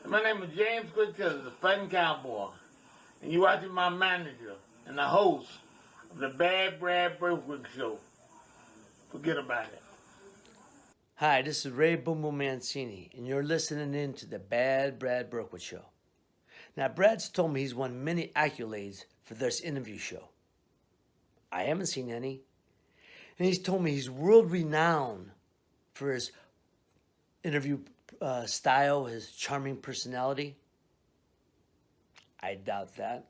My name is James Quintel, the fighting cowboy, and you're watching my manager and the host of the Bad Brad Berkwitt Show. Forget about it. Hi, this is Ray Boom Boom Mancini, and you're listening in to the Bad Brad Berkwitt Show. Now, Brad's told me he's won many accolades for this interview show. I haven't seen any. And he's told me he's world renowned for his interview style, his charming personality. I doubt that.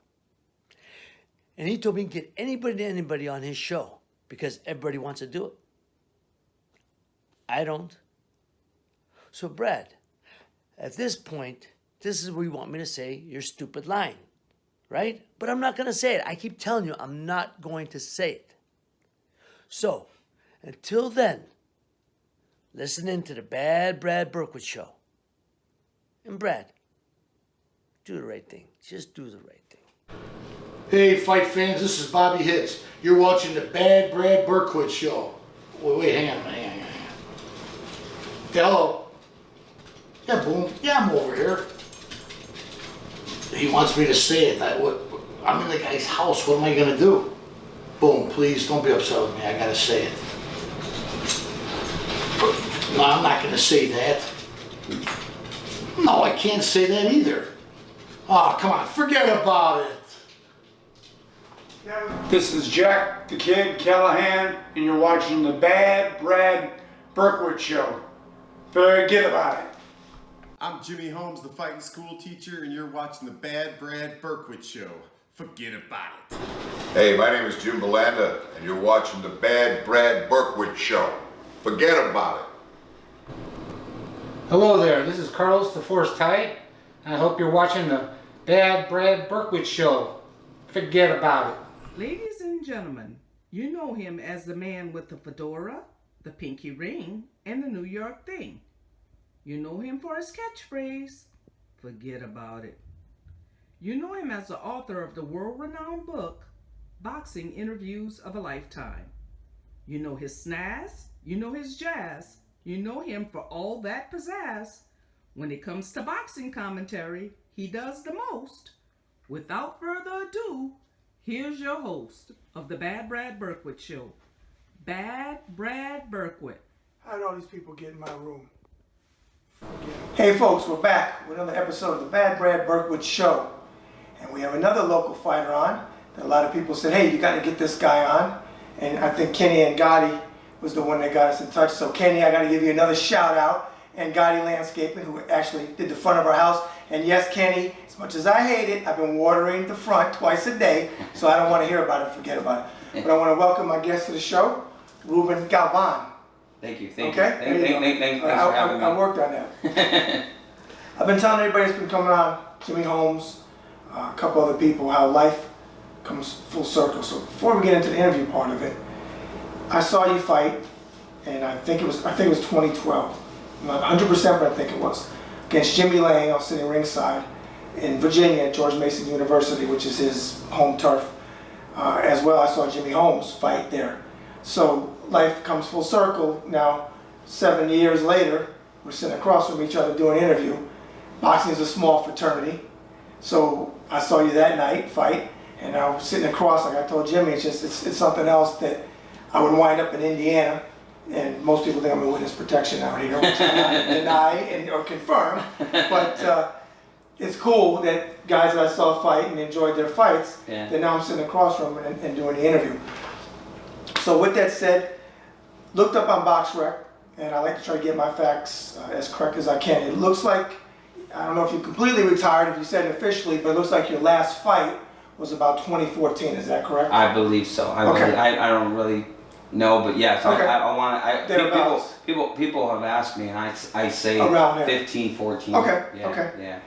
And he told me he can get anybody on his show because everybody wants to do it. I don't. So, Brad, at this point, this is what you want me to say, your stupid line, right? But I'm not going to say it. I keep telling you I'm not going to say it. So, until then, listen in to the Bad Brad Berkwitt Show. And Brad, do the right thing. Just do the right thing. Hey, fight fans, this is Bobby Hitz. You're watching the Bad Brad Berkwitt Show. Wait, hang on. Hello. Yeah, Boom. Yeah, I'm over here. He wants me to say it. I'm in the guy's house. What am I going to do? Boom, please don't be upset with me. I got to say it. No, I'm not going to say that. No, I can't say that either. Oh, come on. Forget about it. This is Jack the Kid Callahan, and you're watching the Bad Brad Berkwitt Show. Forget about it. I'm Jimmy Holmes, the fighting school teacher, and you're watching the Bad Brad Berkwitt Show. Forget about it. Hey, my name is Jim Belanda, and you're watching the Bad Brad Berkwitt Show. Forget about it. Hello there, this is Carlos the Force Tight. I hope you're watching the Bad Brad Berkwitt Show. Forget about it. Ladies and gentlemen, you know him as the man with the fedora, the pinky ring, and the New York thing. You know him for his catchphrase, forget about it. You know him as the author of the world-renowned book, Boxing Interviews of a Lifetime. You know his snazz, you know his jazz, you know him for all that pizzazz. When it comes to boxing commentary, he does the most. Without further ado, here's your host of the Bad Brad Berkwitt Show, Bad Brad Berkwitt. How did all these people get in my room? Hey folks, we're back with another episode of the Bad Brad Berkwitt Show. And we have another local fighter on that a lot of people said, hey, you got to get this guy on. And I think Kenny and Gotti was the one that got us in touch. So Kenny, I got to give you another shout out. And Gotti Landscaping, who actually did the front of our house. And yes, Kenny, as much as I hate it, I've been watering the front twice a day. So I don't want to hear about it, forget about it. But I want to welcome my guest to the show, Ruben Galvan. Thank you. Thanks Okay? for having me. I worked on that. I've been telling everybody that's been coming on, Jimmy Holmes, a couple other people, how life comes full circle. So before we get into the interview part of it, I saw you fight, and I think it was 2012. I'm not 100%, but I think it was against Jimmy Lang. I was sitting ringside in Virginia at George Mason University, which is his home turf. As well, I saw Jimmy Holmes fight there. So life comes full circle. Now, 7 years later, we're sitting across from each other doing an interview. Boxing is a small fraternity. So I saw you that night fight, and I was sitting across, like I told Jimmy, it's something else that I would wind up in Indiana, and most people think I'm in witness protection out here, which I cannot deny or confirm, but it's cool that guys that I saw fight and enjoyed their fights, that now I'm sitting across from them and doing the interview. So with that said, looked up on BoxRec, and I like to try to get my facts as correct as I can. It looks like, I don't know if you completely retired, if you said it officially, but it looks like your last fight was about 2014. Is that correct? I believe so. I don't really know, but yes, people have asked me, and I say around 15, 14. Okay. Yeah.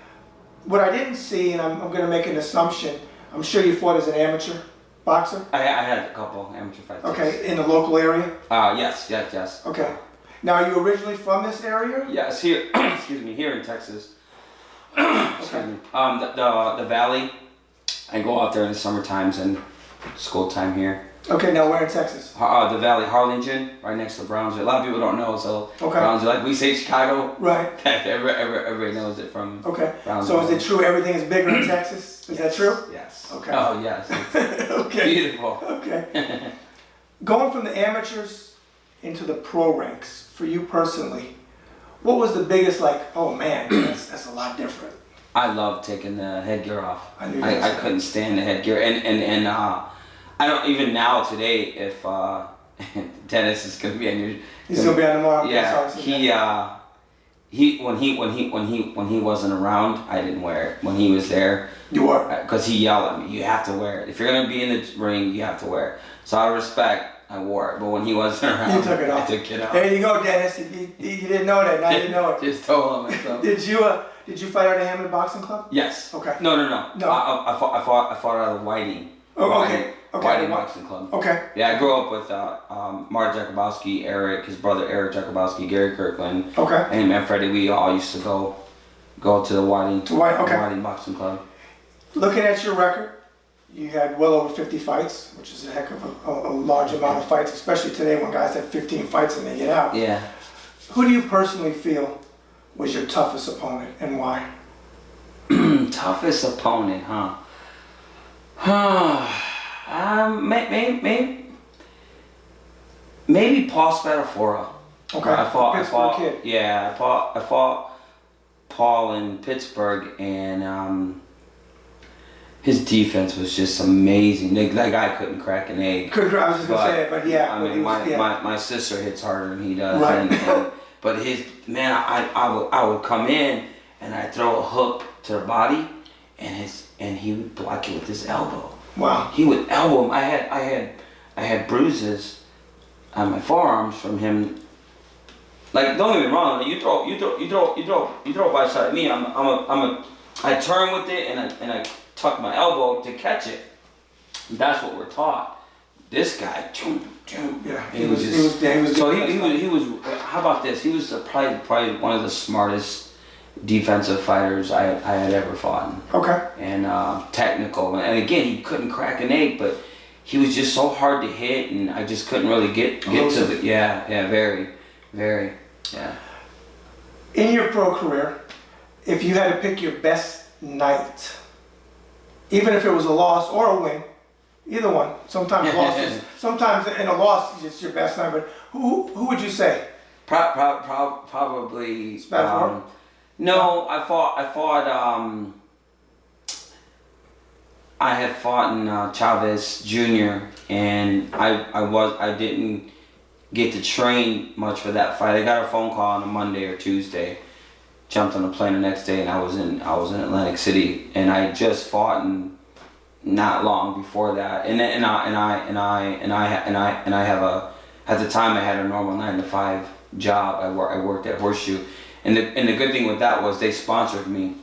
What I didn't see, and I'm going to make an assumption, I'm sure you fought as an amateur boxer? I had a couple amateur fights. Okay, in the local area? Yes. Okay. Now, are you originally from this area? Yes, here, excuse me, here in Texas. Excuse me. The Valley. I go out there in the summer times and school time here. Okay, now where in Texas? The Valley, Harlingen, right next to Brownsville. A lot of people don't know, so Brownsville, like we say Chicago. Right. Everybody knows it from Brownsville. So is it true everything is bigger in Texas? Is that true? Yes. Okay. Oh, yes. It's Okay. beautiful. Okay. Going from the amateurs into the pro ranks, for you personally, what was the biggest, like, oh man, that's a lot different? I love taking the headgear off. I couldn't stand the headgear, and I don't even now today if Dennis is gonna be on your. He's gonna be on tomorrow. Yeah, when he wasn't around, I didn't wear it. When he was there, you wore it because he yelled at me. You have to wear it. If you're gonna be in the ring, you have to wear it. So out of respect, I wore it. But when he wasn't around, you took it off. I took it off. There you go, Dennis. You didn't know that. Now you know it. Just told him. So. Did you fight out of Hammond Boxing Club? Yes. Okay. No. No. I fought out of Whiting. Oh, okay. Whiting Boxing Club. Okay. Yeah, I grew up with Mark Jakubowski, Eric, his brother Eric Jakubowski, Gary Kirkland. Okay. And man, Freddie. We all used to go to the Whiting. Whiting Boxing Club. Looking at your record, you had well over 50 fights, which is a heck of a large amount of fights, especially today when guys have 15 fights and they get out. Yeah. Who do you personally feel was your toughest opponent and why? Toughest opponent, huh? Maybe Paul Spadafora. Okay. I fought kid. Yeah, I fought Paul in Pittsburgh, and his defense was just amazing. That guy couldn't crack an egg. I was just gonna say it, but yeah. I mean, my sister hits harder than he does. Right. But I would come in and I'd throw a hook to the body, and he would block it with his elbow. Wow. He would elbow him. I had bruises on my forearms from him. Like, don't get me wrong. You throw a body shot at me. I turn with it and I tuck my elbow to catch it. That's what we're taught. This guy, yeah, he was how about this? He was probably one of the smartest defensive fighters I had ever fought. Okay. And technical, and again, he couldn't crack an egg, but he was just so hard to hit, and I just couldn't really get to the very. In your pro career, if you had to pick your best night, even if it was a loss or a win, either one. Sometimes losses. Sometimes in a loss, it's your best night. But who would you say? Probably. Spadafora? No, I had fought in Chavez Jr. and I didn't get to train much for that fight. I got a phone call on a Monday or Tuesday. Jumped on a plane the next day, and I was in Atlantic City, and I had just fought in not long before that, and I have at the time I had a normal 9-to-5 job. I worked at Horseshoe, and the good thing with that was they sponsored me.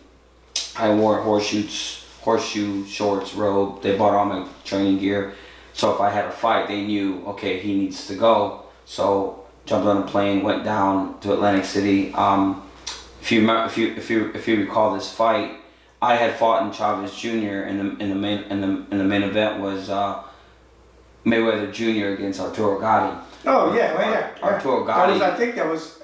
I wore horseshoe shorts, robe. They bought all my training gear, so if I had a fight, they knew, okay, he needs to go. So jumped on a plane, went down to Atlantic City. If you recall this fight, I had fought in Chavez Jr. and the main event was Mayweather Jr. against Arturo Gatti. Oh yeah. Arturo Gatti. I think that was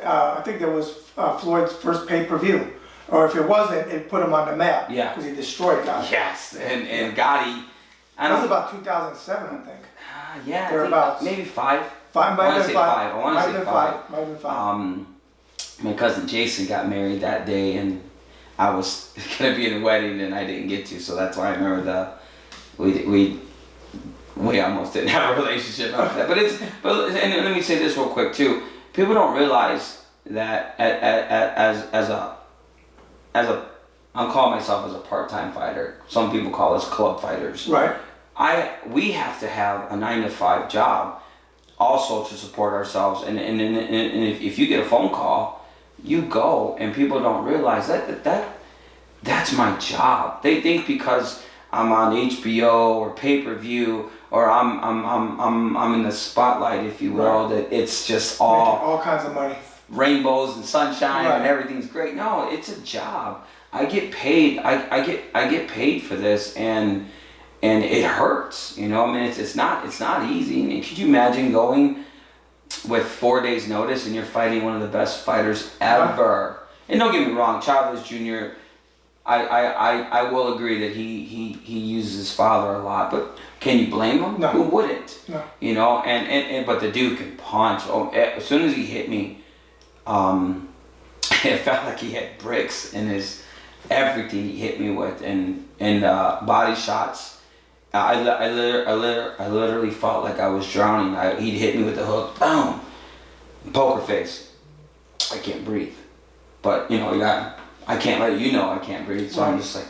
Floyd's first pay-per-view, or if it wasn't, it put him on the map. Yeah. Because he destroyed Gatti. Yes, and Gotti. That was about 2007, I think. Yeah. Thereabouts. Maybe 5. I want to say 5. I want to say 5. Might have been 5. My cousin Jason got married that day, and I was gonna be in the wedding, and I didn't get to, so that's why I remember we almost didn't have a relationship after that. But and let me say this real quick too. People don't realize that as a I'm calling myself as a part-time fighter. Some people call us club fighters. Right. We have to have a 9-to-5 job also to support ourselves, and if you get a phone call, you go, and people don't realize that's my job. They think because I'm on HBO or pay-per-view or I'm in the spotlight, if you will, that it's just all kinds of money, rainbows and sunshine, and everything's great. No, it's a job. I get paid. I get paid for this, and and it hurts. You know, I mean, it's not easy. I mean, could you imagine going with 4 days notice and you're fighting one of the best fighters ever? And don't get me wrong, Chavez Jr., I will agree that he uses his father a lot, but can you blame him? No. Who wouldn't? No. You know, and but the dude can punch. Oh, as soon as he hit me, it felt like he had bricks in his everything he hit me with, and body shots. I literally felt like I was drowning. He'd hit me with the hook, boom, poker face. I can't breathe, but you know, I can't let you know I can't breathe. So I'm just like,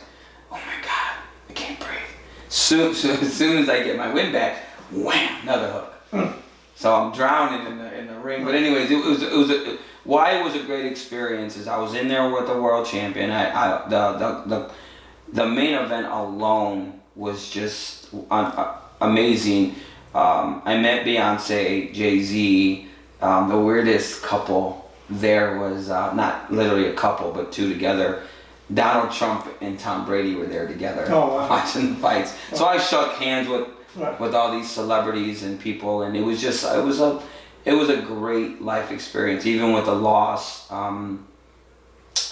oh my God, I can't breathe. So as soon as I get my wind back, wham, another hook. So I'm drowning in the ring. But anyways, why it was a great experience is I was in there with the world champion. The main event alone was just amazing. I met Beyonce, Jay-Z. The weirdest couple there was not literally a couple, but two together. Donald Trump and Tom Brady were there together, watching the fights. So I shook hands with all these celebrities and people, and it was a great life experience, even with the loss. And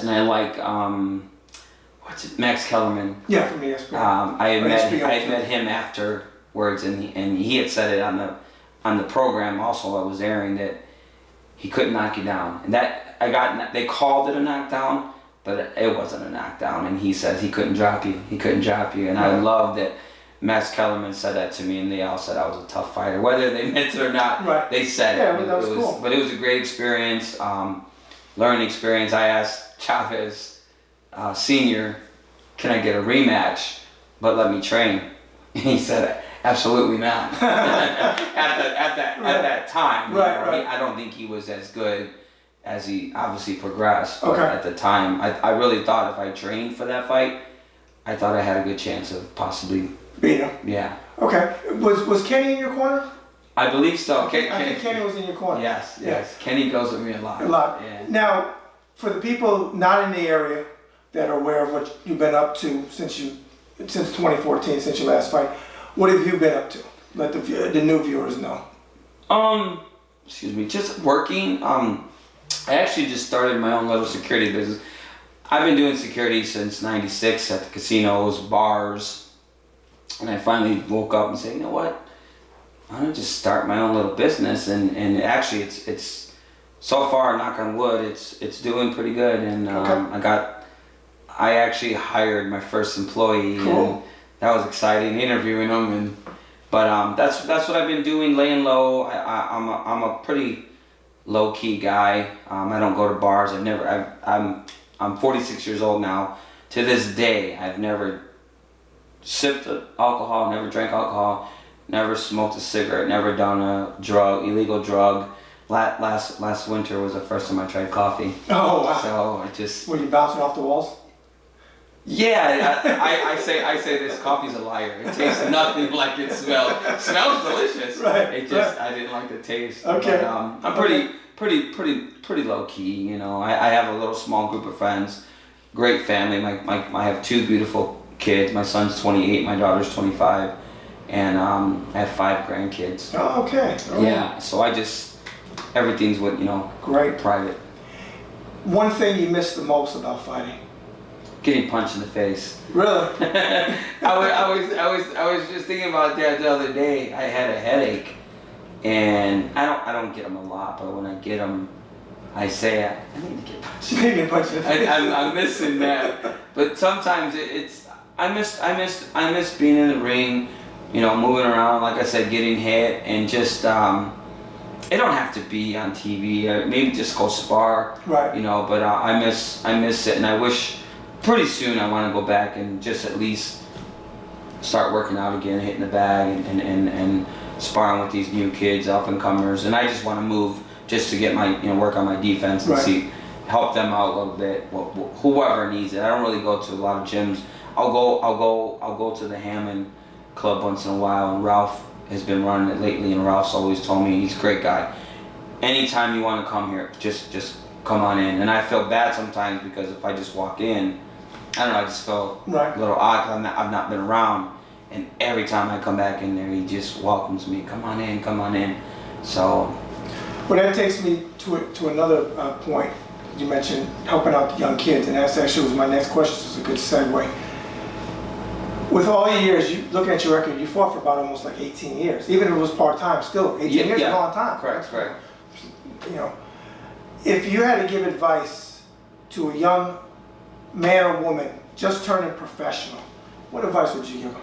I like Max Kellerman. Yeah, from ESPN. I met him afterwards, and he had said it on the program also I was airing that he couldn't knock you down, and they called it a knockdown, but it wasn't a knockdown. And he says he couldn't drop you. He couldn't drop you, and I love that. Max Kellerman said that to me, and they all said I was a tough fighter. Whether they meant it or not, they said it. Yeah, that was cool. But it was a great experience, learning experience. I asked Chavez Sr., can I get a rematch, but let me train? And he said, absolutely not. at that time, I don't think he was as good as he obviously progressed. But at the time, I really thought if I trained for that fight, I thought I had a good chance of possibly beat him. Yeah. Okay. Was Kenny in your corner? I believe so. I think Kenny was in your corner. Yes. Kenny goes with me a lot. A lot. Yeah. Now, for the people not in the area that are aware of what you've been up to since 2014, since your last fight, what have you been up to? Let the new viewers know. Excuse me. Just working. I actually just started my own little security business. I've been doing security since '96 at the casinos, bars, and I finally woke up and said, you know what? Why don't I just start my own little business? And actually, it's so far, knock on wood, it's doing pretty good. And I actually hired my first employee. Cool. And that was exciting, interviewing them. But that's what I've been doing, laying low. I'm a pretty low key guy. I don't go to bars. I'm 46 years old now. To this day, I've never sipped alcohol, never drank alcohol, never smoked a cigarette, never done a illegal drug. Last winter was the first time I tried coffee. Oh wow! So I just. Were you bouncing off the walls? Yeah, I say this coffee's a liar. It tastes nothing like it smells. It smells delicious. Right. I didn't like the taste. Okay. But, I'm pretty low key. You know, I have a little small group of friends, great family. I have two beautiful kids. My son's 28, my daughter's 25, and I have 5 grandkids. Oh, okay. Yeah. So everything's great, private. One thing you miss the most about fighting? Getting punched in the face. Really? I was just thinking about that the other day. I had a headache, and I don't get them a lot, but when I get them, I say I need to get punched. You need to get punched in the face. I'm missing that. But sometimes I miss being in the ring, moving around. Like I said, getting hit, and just it don't have to be on TV. Maybe just go spar. Right. But I miss it, and I wish. Pretty soon I want to go back and just at least start working out again, hitting the bag and sparring with these new kids, up and comers. And I just want to move just to get my work on my defense and help them out a little bit. Whoever needs it. I don't really go to a lot of gyms. I'll go to the Hammond Club once in a while, and Ralph has been running it lately, and Ralph's always told me he's a great guy. Anytime you want to come here, just come on in. And I feel bad sometimes because if I just walk in, I don't know, I just feel a little odd because I've not been around. And every time I come back in there, he just welcomes me. Come on in, come on in. So. Well, that takes me to another point. You mentioned helping out the young kids, and that's actually was my next question. So it's a good segue. With all your years, you looking at your record, you fought for about almost like 18 years. Even if it was part-time, still 18 years is a long time. Correct. You know, if you had to give advice to a young man or woman just turning professional, what advice would you give them?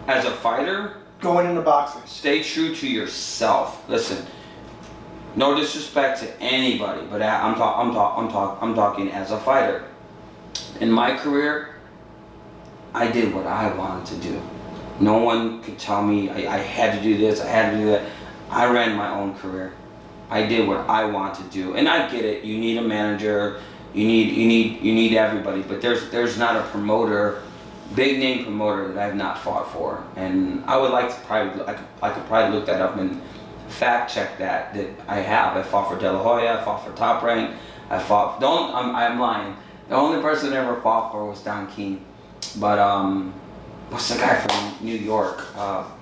As a fighter, going into boxing, stay true to yourself. Listen, no disrespect to anybody, but I'm talking as a fighter. In my career, I did what I wanted to do. No one could tell me I had to do this, I had to do that. I ran my own career. I did what I want to do, and I get it. You need a manager, you need everybody, but there's not a promoter, big name promoter that I've not fought for, and I would like to I could probably look that up and fact check that I have. I fought for De La Hoya, I fought for Top Rank, I'm lying. The only person I ever fought for was Don King. But what's the guy from New York?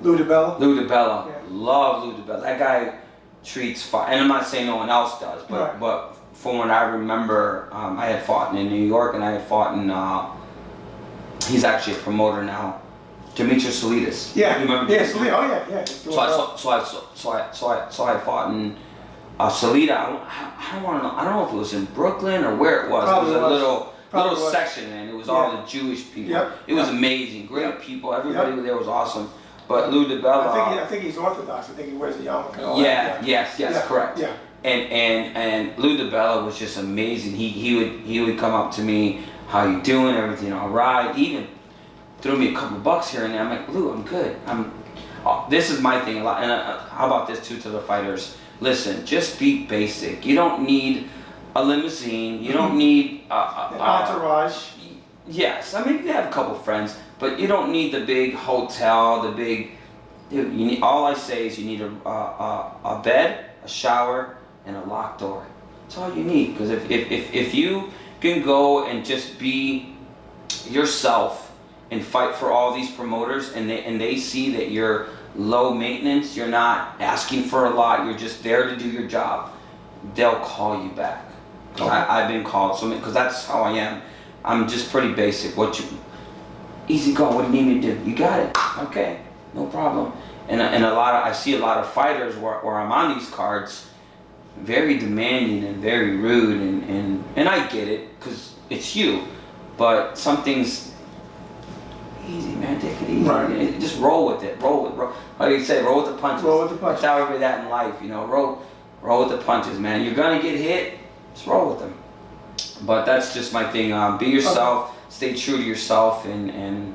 Lou DiBella. Lou DiBella. Yeah. Love Lou DiBella. That guy treats fight, and I'm not saying no one else does, but from what I remember, I had fought in New York, and I had fought in. He's actually a promoter now, Demetrius Salidas. Yeah. You remember? Yeah, Salidas. Oh yeah. So I fought in Salida. I don't know if it was in Brooklyn or where it was. Probably it was a little was. section, and it was all the Jewish people. Yep. It was amazing, great people. Everybody there was awesome. But Lou DiBella. I think he's Orthodox. I think he wears a yarmulke and all that. Yeah. Yes, correct. Yeah. And Lou DiBella was just amazing. He would come up to me, how you doing, everything all right. Even threw me a couple bucks here and there. I'm like, Lou, I'm good. This is my thing a lot. And how about this too to the fighters? Listen, just be basic. You don't need a limousine. You don't need an entourage. Yes, I mean you have a couple friends, but you don't need the big hotel, the big. Dude, you need. All I say is you need a bed, a shower, and a locked door. That's all you need. Because if you can go and just be yourself and fight for all these promoters, and they see that you're low maintenance, you're not asking for a lot, you're just there to do your job, they'll call you back. Okay. I've been called so many, because that's how I am. I'm just pretty basic. Easy going. What do you need me to do? You got it. Okay, no problem. And I see a lot of fighters where I'm on these cards, very demanding and very rude, and I get it because it's you, but some things. Easy, man. Take it easy. Right. Just roll with it. Roll. Like you say, roll with the punches. Roll with the punches. That's how we do that in life, you know. Roll with the punches, man. You're gonna get hit. Just roll with them. But that's just my thing. Be yourself. Okay. Stay true to yourself, and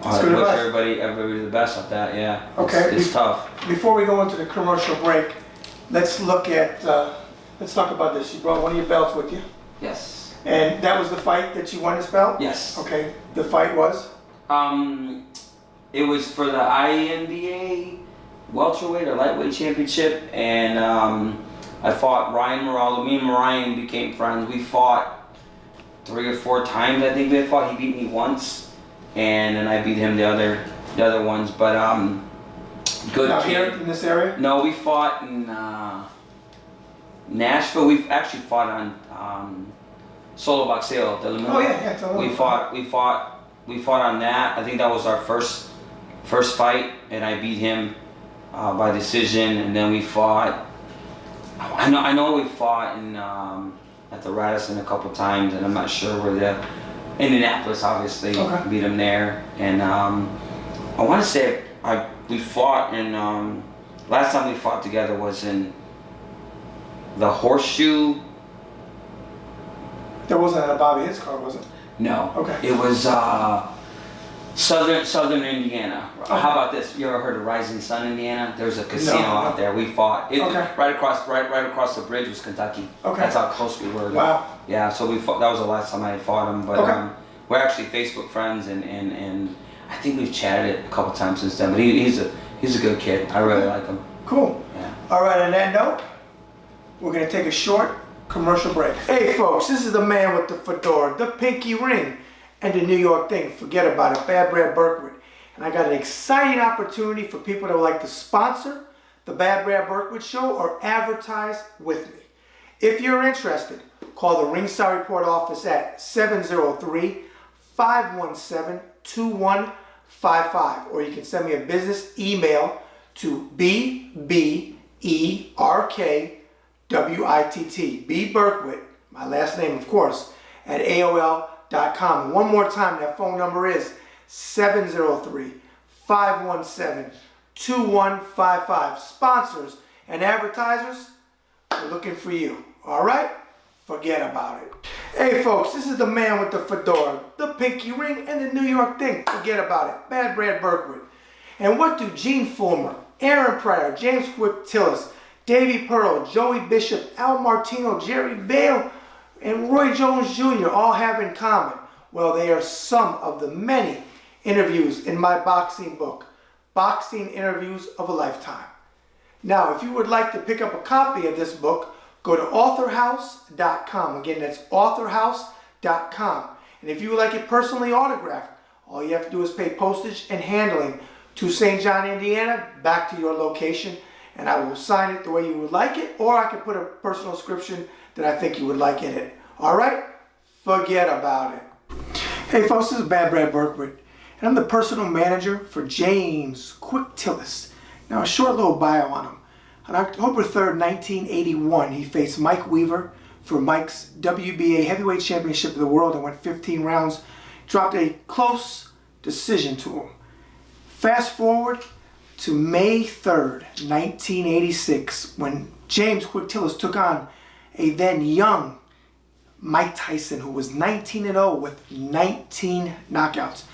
wish everybody the best at that. Yeah. Okay. It's tough. Before we go into the commercial break, let's talk about this. You brought one of your belts with you. Yes. And that was the fight that you won this belt? Yes. Okay. The fight was? It was for the INBA welterweight or lightweight championship, and I fought Ryan Moraldo. Me and Ryan became friends. We fought 3 or 4 times. I think we had fought. He beat me once, and then I beat him the other ones. But good. Now here in this area? No, we fought in Nashville. We've actually fought on Solo Boxeo. Oh yeah. Tell me. We fought on that. I think that was our first fight, and I beat him by decision. And then we fought. I know we fought in at the Radisson a couple times, and I'm not sure where the Indianapolis, obviously. Okay. Beat him there. And I want to say we fought in last time we fought together was in the Horseshoe. There wasn't a Bobby Hicks card, was it? No. Okay. It was Southern Indiana. Okay. How about this? You ever heard of Rising Sun, Indiana? There's a casino out there. We fought. Right across the bridge was Kentucky. Okay. That's how close we were. Wow. Yeah. So we fought. That was the last time I had fought him. But we're actually Facebook friends, and I think we've chatted a couple times since then. But he's a good kid. I really like him. Cool. Yeah. All right. On that note, we're gonna take a short commercial break. Hey folks, this is the man with the fedora, the pinky ring, and the New York thing. Forget about it. Bad Brad Berkwitt. And I got an exciting opportunity for people that would like to sponsor the Bad Brad Berkwitt Show or advertise with me. If you're interested, call the Ringside Report office at 703-517-2155, or you can send me a business email to BBERKWITT, B Berkwitt, my last name of course, at AOL.com. And one more time, that phone number is 703-517-2155. Sponsors and advertisers, we're looking for you. All right? Forget about it. Hey folks, this is the man with the fedora, the pinky ring, and the New York thing. Forget about it. Bad Brad Berkwitt. And what do Gene Fulmer, Aaron Pryor, James Quick Tillis, Davey Pearl, Joey Bishop, Al Martino, Jerry Vale, and Roy Jones Jr. all have in common? Well, they are some of the many interviews in my boxing book, Boxing Interviews of a Lifetime. Now, if you would like to pick up a copy of this book, go to authorhouse.com. Again, that's authorhouse.com. And if you would like it personally autographed, all you have to do is pay postage and handling to St. John, Indiana, back to your location, and I will sign it the way you would like it, or I can put a personal description that I think you would like in it. All right? Forget about it. Hey folks, this is Bad Brad Berkwitt, and I'm the personal manager for James Quick Tillis. Now, a short little bio on him. On October 3rd, 1981, he faced Mike Weaver for Mike's WBA Heavyweight Championship of the World and went 15 rounds. Dropped a close decision to him. Fast forward to May 3rd, 1986, when James Quick Tillis took on a then young Mike Tyson, who was 19-0 with 19 knockouts.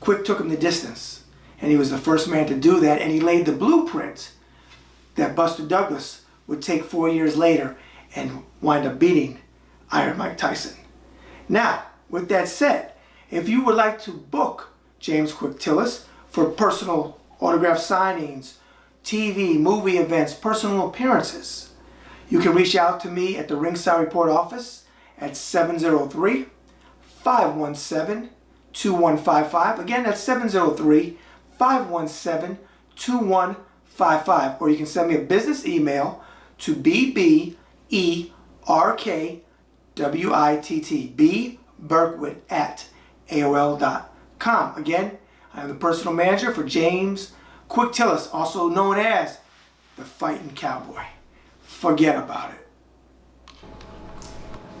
Quick took him the distance, and he was the first man to do that, and he laid the blueprint that Buster Douglas would take 4 years later and wind up beating Iron Mike Tyson. Now, with that said, if you would like to book James Quick Tillis for personal autograph signings, TV, movie events, personal appearances, you can reach out to me at the Ringside Report office at 703-517-2155. Again, that's 703-517-2155. Or you can send me a business email to BBERKWITT, B Berkwitt at AOL.com. Again, I am the personal manager for James Quick Tillis, also known as the Fighting Cowboy. Forget about it.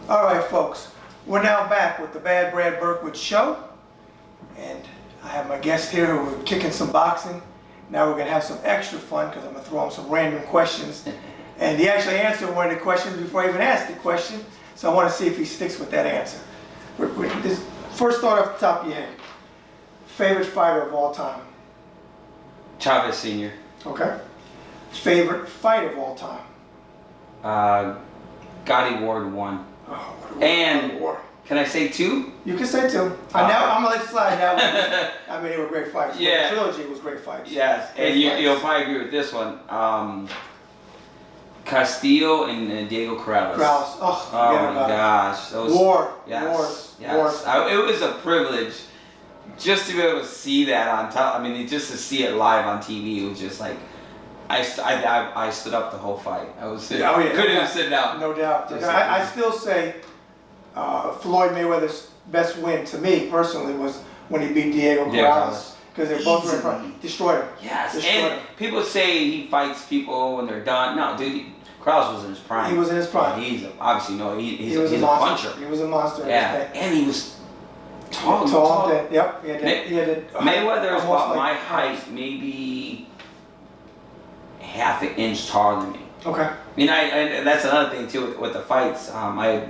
All right, folks, we're now back with the Bad Brad Berkwitt Show, and I have my guest here who are kicking some boxing. Now we're going to have some extra fun because I'm going to throw him some random questions, and he actually answered one of the questions before I even asked the question, so I want to see if he sticks with that answer. First thought off the top of your head, favorite fighter of all time? Chavez Sr. Okay. Favorite fight of all time? Gotti Ward 1. Oh, and can I say 2? You can say 2. I'm gonna let you slide that one. I mean, they were great fights. Yeah. The trilogy was great fights. Yes, and you'll probably agree with this one. Castillo and Diego Corrales. Oh my gosh, those War. Yes. It was a privilege just to be able to see that on top. I mean, just to see it live on TV. It was just like. I stood up the whole fight. I was sitting. Couldn't even sit down. No doubt. I still say Floyd Mayweather's best win to me personally was when he beat Diego Corrales, because they both were in front. Destroyed him. Yes. And people say he fights people when they're done. No, dude. Corrall's was in his prime. He was in his prime. He's a monster. puncher. He was a monster. Yeah, and he was tall. Yep. Mayweather is about my height, maybe half an inch taller than me. Okay. I mean, that's another thing too with the fights. I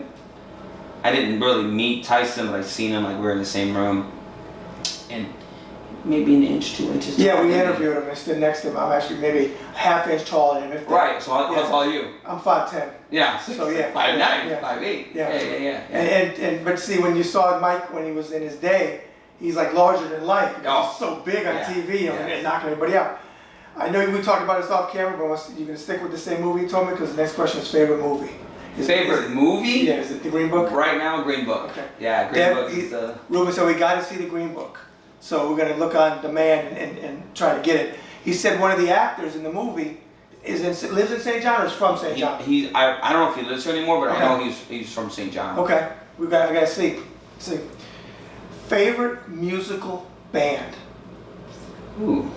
didn't really meet Tyson, but I seen him, like we were in the same room, and maybe an inch, 2 inches. Yeah, we interviewed him. I stood next to him. I'm actually maybe half inch taller than him. Right. So how tall are you? I'm 5'10". Yeah. So yeah. 5'9", 5'8". Yeah. And but see, when you saw Mike when he was in his day, he's like larger than life. He's so big on TV and knocking everybody out. I know we talked about this off camera, but you're going to stick with the same movie you told me, because the next question is favorite movie. Favorite movie? Yeah, is it The Green Book? Right now, Green Book. Okay. Yeah, Green Book is Ruben said we got to see The Green Book. So we're going to look on demand and try to get it. He said one of the actors in the movie lives in St. John or is from St. John? I don't know if he lives here anymore, but Okay. I know he's from St. John. Okay, I got to see. Favorite musical band? Ooh.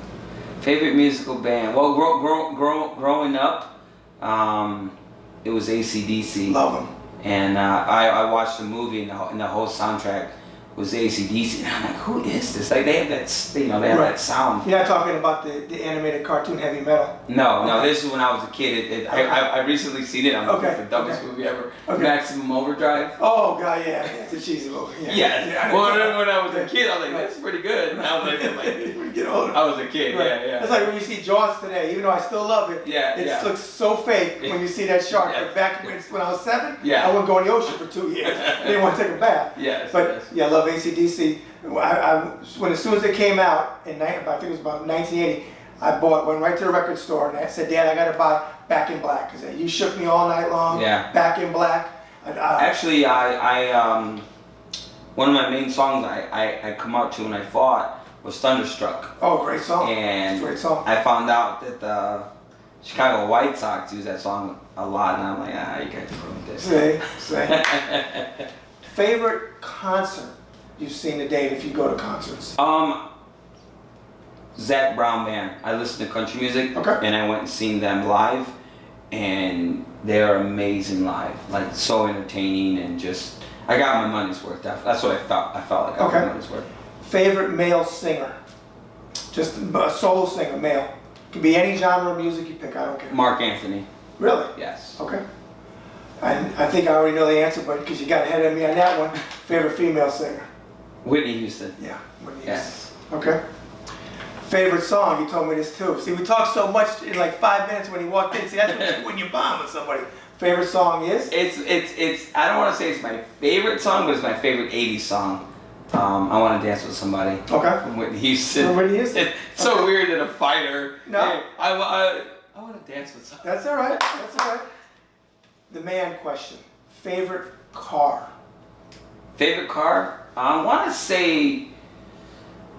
Favorite musical band? Well, growing up, it was AC/DC. Love them. And I watched the movie and the whole soundtrack was AC/DC. And I'm like, who is this? Like they have that, they have that sound. You're not talking about the animated cartoon Heavy Metal? No, this is when I was a kid. I recently seen it. I'm like, it's the dumbest movie ever. Okay. Maximum Overdrive. Oh god, yeah, it's a cheesy movie. Yeah. Well, when I was a kid, I was like, that's pretty good. And I was like, when you get older. I was a kid. Right. Yeah. It's like when you see Jaws today, even though I still love it. It looks so fake when you see that shark. Yeah. But back when I was 7, Yeah. I wouldn't go in the ocean for 2 years. I didn't want to take a bath. Yes. But yeah, I love AC/DC. When as soon as it came out I think it was about 1980, went right to the record store and I said, Dad, I got to buy Back in Black because you shook me all night long. Yeah. Back in Black. Actually, I one of my main songs I come out to when I fought was Thunderstruck. Oh, great song. And great song. I found out that the Chicago White Sox use that song a lot, and I'm like, you guys are with this. See. Favorite concert you've seen to date if you go to concerts? Zach Brown Band. I listen to country music, Okay. and I went and seen them live, and they're amazing live. Like so entertaining, and just I got my money's worth. That's what I felt. I felt like I got my money's worth. Favorite male singer? Just a solo singer, male. Could be any genre of music you pick. I don't care. Mark Anthony. Really? Yes. Okay. I think I already know the answer, but because you got ahead of me on that one. Favorite female singer? Whitney Houston. Yeah, Whitney Yes. Houston. Okay. Favorite song? You told me this too. See, we talked so much in like 5 minutes when he walked in. See, that's when you bomb with somebody. Favorite song is? It's. I don't want to say it's my favorite song, but it's my favorite '80s song. I Want to Dance with Somebody. Okay. From Whitney Houston. From Whitney Houston. It's so weird that a fighter. No. Hey, I want to dance with somebody. That's all right. That's all right. The man question. Favorite car? Favorite car? I want to say.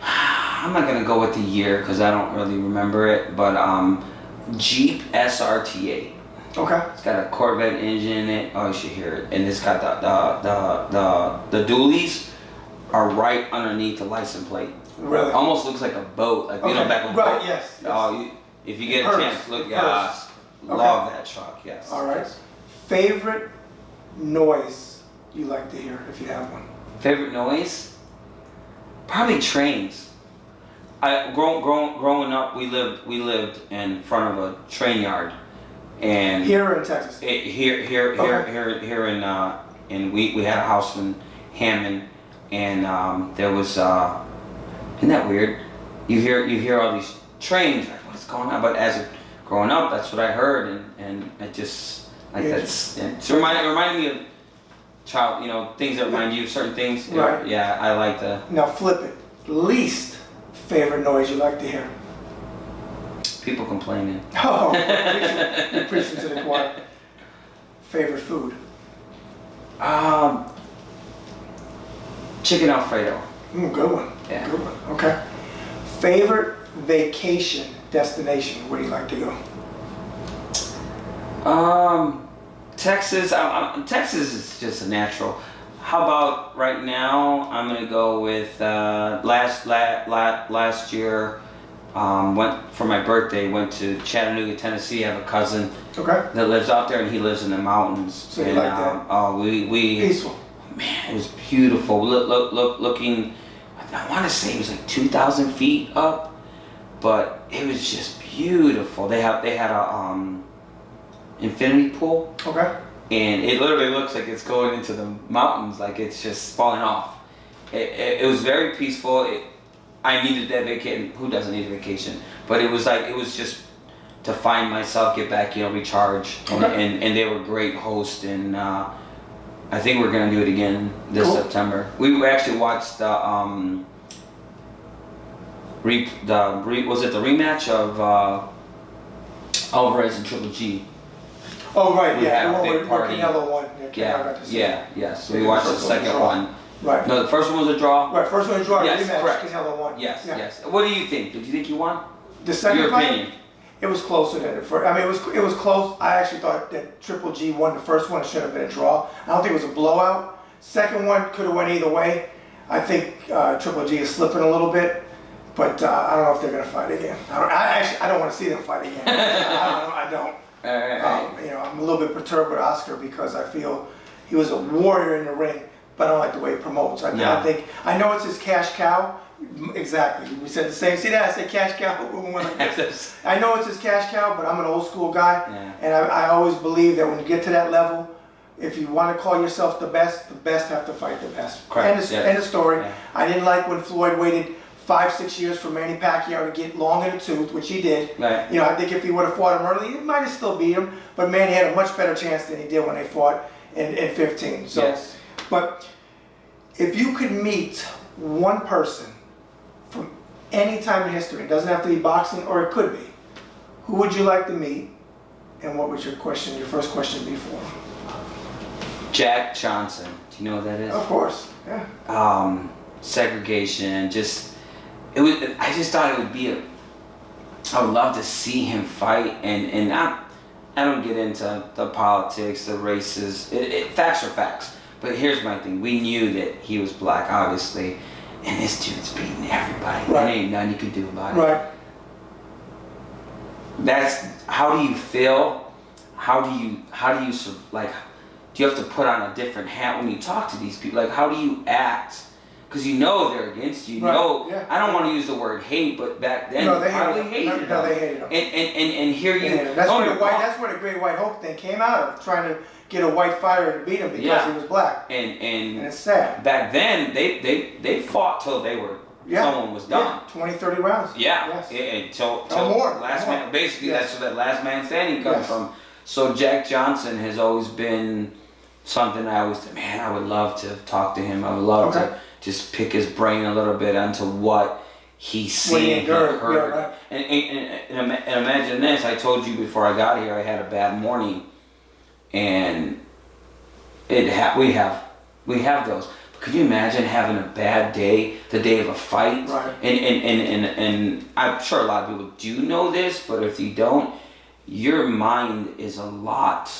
I'm not gonna go with the year because I don't really remember it, but Jeep SRT8. Okay. It's got a Corvette engine in it. Oh, you should hear it. And it's got the dualies are right underneath the license plate. Really? Almost looks like a boat, like you know back on the Right. boat. Yes. Oh, if you get a Purse. chance, look. Purse. Love that truck. Yes. All right. Favorite noise you like to hear, if you have one? Favorite noise? Probably trains. Growing up, we lived in front of a train yard, and Here in Texas. here in we had a house in Hammond, and there was isn't that weird? You hear all these trains, like what's going on? But growing up, that's what I heard, and it just like it reminded me of child, things that remind you of certain things. Right. Yeah, I like the. Now flip it. Least favorite noise you like to hear? People complaining. Oh, you're preaching to the choir. Favorite food? Chicken Alfredo. Good one. Yeah. Good one. Okay. Favorite vacation destination? Where do you like to go? Texas. Texas is just a natural. How about right now? I'm gonna go with last year. Went for my birthday. Went to Chattanooga, Tennessee. I have a cousin Okay. that lives out there, and he lives in the mountains. So you like that? Oh, we Peaceful. Man, it was beautiful. Looking. I want to say it was like 2,000 feet up, but it was just beautiful. They had a infinity pool. Okay. And it literally looks like it's going into the mountains, like it's just falling off. It was very peaceful. I needed that vacation. Who doesn't need a vacation? But it was just to find myself, get back, recharge. Okay. And they were great hosts, and I think we're gonna do it again this Cool. September. We actually watched the rematch of Alvarez and Triple G. Oh, right, we yeah. had The a one big with party. Canelo one. Yeah, I got to see it. So we watched the second one. Right. No, the first one was a draw. Right, first one draw, Yes, rematch, correct. Canelo won. Yes, Yeah. yes. What do you think? Did you think you won? The second Your fight, opinion. it was closer than the first. I mean, it was close. I actually thought that Triple G won the first one. It should have been a draw. I don't think it was a blowout. Second one could have went either way. I think Triple G is slipping a little bit, but I don't know if they're going to fight again. I don't want to see them fight again. I don't. You know, I'm a little bit perturbed with Oscar because I feel he was a warrior in the ring, but I don't like the way he promotes. I know it's his cash cow. Exactly. We said the same. See that? I said cash cow. I know it's his cash cow, but I'm an old school guy, and I always believe that when you get to that level, if you want to call yourself the best have to fight the best. Correct. End of story. Yeah. I didn't like when Floyd waited 5-6 years for Manny Pacquiao to get long in the tooth, which he did. Right. You know, I think if he would have fought him early, he might have still beat him, but Manny had a much better chance than he did when they fought in 15. So, yes. But if you could meet one person from any time in history, it doesn't have to be boxing, or it could be, who would you like to meet, and what would your first question be for him? Jack Johnson. Do you know what that is? Of course, yeah. Segregation, I just thought it would be I would love to see him fight, and I don't get into the politics, the races, facts are facts, but here's my thing, we knew that he was black, obviously, and this dude's beating everybody, right. There ain't nothing you can do about it. Right. How do you feel, how do you like, do you have to put on a different hat when you talk to these people, like how do you act? Because you know they're against you. Right. No, I don't want to use the word hate, but back then they probably hated him. No, they hated him. And here you. That's where the Great White Hope thing came out of, trying to get a white fighter to beat him because he was black. And it's sad. Back then they fought till they were someone was done. 20, 30 rounds. Yeah. Yes. Till more. Last man. Basically, Yes. that's where that last man standing comes from. So Jack Johnson has always been something I would love to talk to him. I would love to just pick his brain a little bit onto what he's seen, heard. Right. And imagine this, I told you before I got here I had a bad morning, and we have those. But could you imagine having a bad day, the day of a fight? Right. And I'm sure a lot of people do know this, but if you don't, your mind has a lot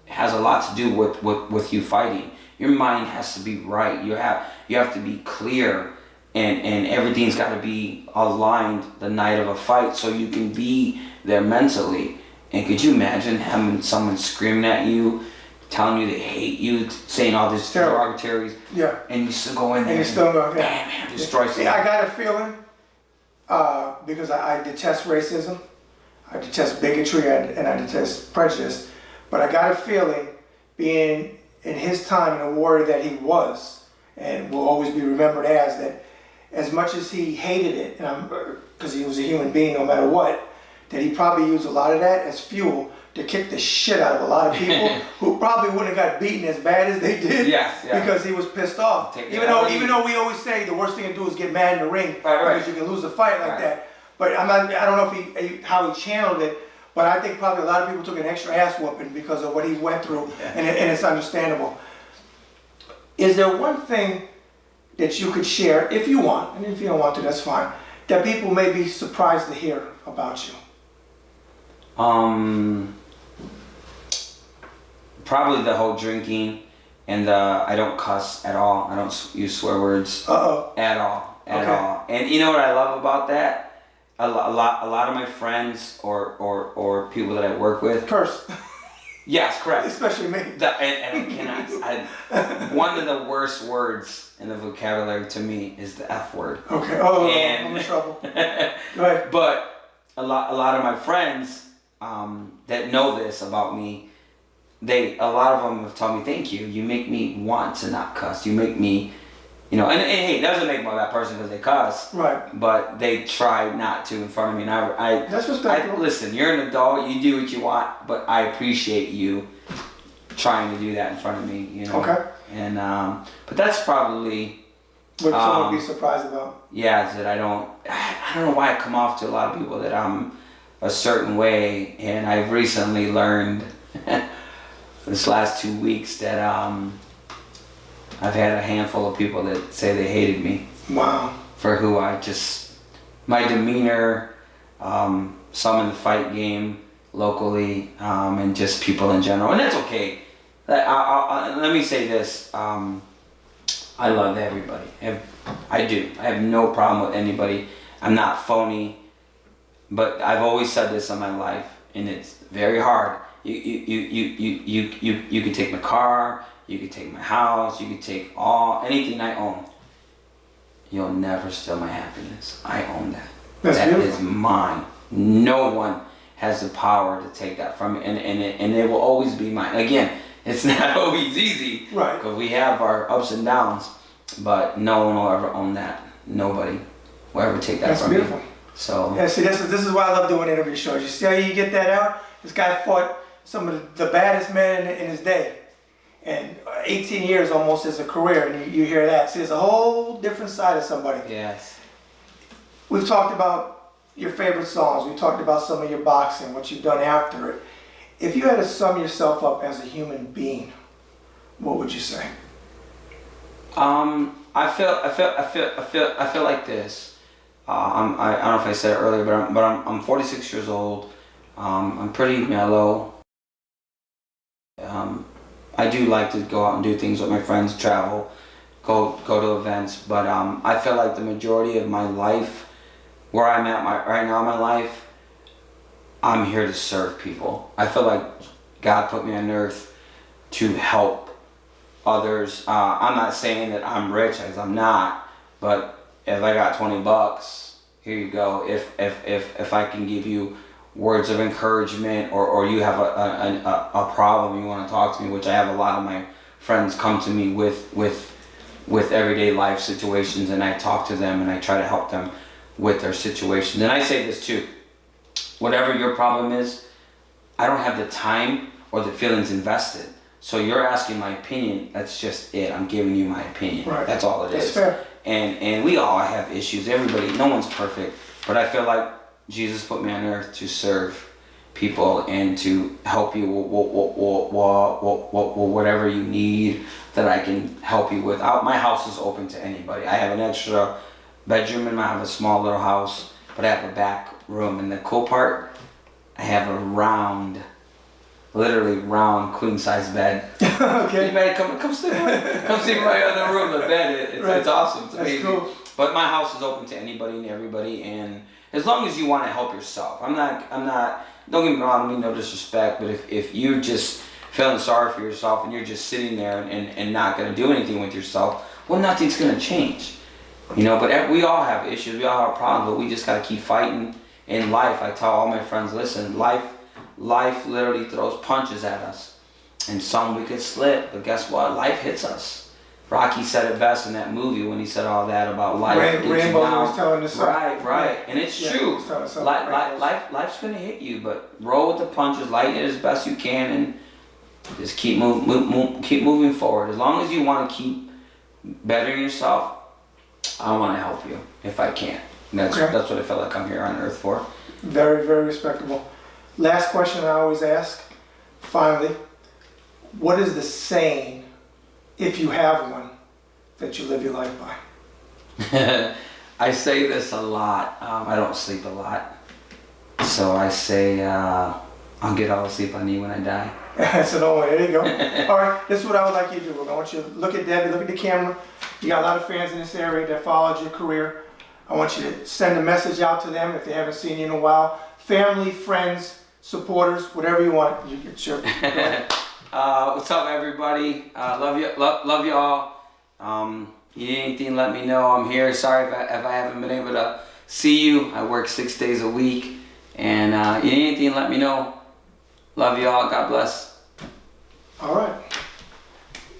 to do with you fighting. Your mind has to be right. You have to be clear, and everything's got to be aligned the night of a fight so you can be there mentally. And could you imagine having someone screaming at you, telling you they hate you, saying all these derogatories, and you still go in there and you still go, bam, destroy something. I got a feeling, because I detest racism, I detest bigotry, and I detest prejudice, but I got a feeling, being in his time and a warrior that he was, and will always be remembered as, that as much as he hated it, because he was a human being no matter what, that he probably used a lot of that as fuel to kick the shit out of a lot of people who probably wouldn't have got beaten as bad as they did because he was pissed off. Even though we always say the worst thing to do is get mad in the ring because you can lose a fight like that. But I don't know how he channeled it. But I think probably a lot of people took an extra ass whooping because of what he went through, and it's understandable. Is there one thing that you could share, if you want, and if you don't want to, that's fine, that people may be surprised to hear about you? Probably the whole drinking, and I don't cuss at all. I don't use swear words at all. And you know what I love about that? A lot of my friends or people that I work with curse. Yes, correct. Especially me. And I cannot. One of the worst words in the vocabulary to me is the F word. Okay. I'm in trouble. Go ahead. But a lot of my friends that know this about me, a lot of them have told me, "Thank you. You make me want to not cuss. You make me." You know, and hey, it doesn't make me a bad person because they cuss. Right. But they try not to in front of me. And that's respectable. Listen, you're an adult. You do what you want. But I appreciate you trying to do that in front of me. You know. Okay. And but that's probably what someone would be surprised about. Yeah, is that I don't know why I come off to a lot of people that I'm a certain way, and I've recently learned this last 2 weeks that I've had a handful of people that say they hated me. Wow. For who my demeanor, some in the fight game locally, and just people in general. And that's okay. Let me say this. I love everybody. I do. I have no problem with anybody. I'm not phony. But I've always said this in my life, and it's very hard. You could take my car, you could take my house, you could take anything I own. You'll never steal my happiness. I own that. That is mine. No one has the power to take that from me, and it will always be mine. Again, it's not always easy, right? Because we have our ups and downs, but no one will ever own that. Nobody will ever take that from me. That's beautiful. So yeah, see, this is why I love doing interview shows. You see how you get that out? This guy fought some of the baddest men in his day, and 18 years almost as a career, and you hear that. See, there's a whole different side of somebody. Yes. We've talked about your favorite songs. We talked about some of your boxing, what you've done after it. If you had to sum yourself up as a human being, what would you say? I feel like this. I don't know if I said it earlier, but I'm 46 years old. I'm pretty mellow. I do like to go out and do things with my friends, travel, go to events. But I feel like the majority of my life, where I'm at right now in my life, I'm here to serve people. I feel like God put me on earth to help others. I'm not saying that I'm rich, because I'm not, but if I got $20, here you go. If I can give you words of encouragement, or you have a problem you want to talk to me, which I have a lot of my friends come to me with everyday life situations, and I talk to them and I try to help them with their situations. And I say this too, whatever your problem is, I don't have the time or the feelings invested. So you're asking my opinion, that's just it. I'm giving you my opinion. Right. That's all it is. Fair. And we all have issues. Everybody, no one's perfect. But I feel like Jesus put me on earth to serve people and to help you with whatever you need that I can help you with. My house is open to anybody. I have an extra bedroom and I have a small little house, but I have a back room. And the cool part, I have a literally round queen size bed. Okay. You better come see my other room, the bed. It's awesome. It's amazing. Cool. But my house is open to anybody and everybody, and as long as you want to help yourself. I'm not, don't get me wrong, I mean no disrespect, but if you're just feeling sorry for yourself and you're just sitting there and not going to do anything with yourself, well, nothing's going to change. You know, but we all have issues, we all have problems, but we just got to keep fighting in life. I tell all my friends, listen, life literally throws punches at us, and some we could slip, but guess what? Life hits us. Rocky said it best in that movie when he said all that about life. Rainbow was telling us. Right, and it's true. Life's gonna hit you, but roll with the punches, lighten it as best you can, and just keep moving forward. As long as you want to keep bettering yourself, I want to help you if I can. That's what I feel like I'm here on earth for. Very, very respectable. Last question I always ask, finally, what is the saying, if you have one, that you live your life by? I say this a lot. I don't sleep a lot. So I say, I'll get all the sleep I need when I die. So no way, there you go. All right, this is what I would like you to do. I want you to look at Debbie, look at the camera. You got a lot of fans in this area that followed your career. I want you to send a message out to them if they haven't seen you in a while. Family, friends, supporters, whatever you want. It's your. What's up, everybody? Love you, love you all. You need anything, let me know. I'm here. Sorry if I haven't been able to see you. I work 6 days a week, and you need anything, let me know. Love you all. God bless. All right.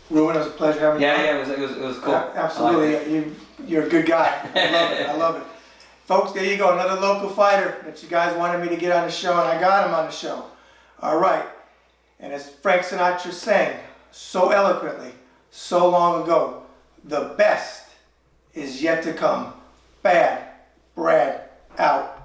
Ruben, it was a pleasure having you. Yeah, it was cool. Absolutely. You're a good guy. I love it. I love it. Folks, there you go. Another local fighter that you guys wanted me to get on the show, and I got him on the show. All right. And as Frank Sinatra sang so eloquently, so long ago, the best is yet to come. Bad Brad out.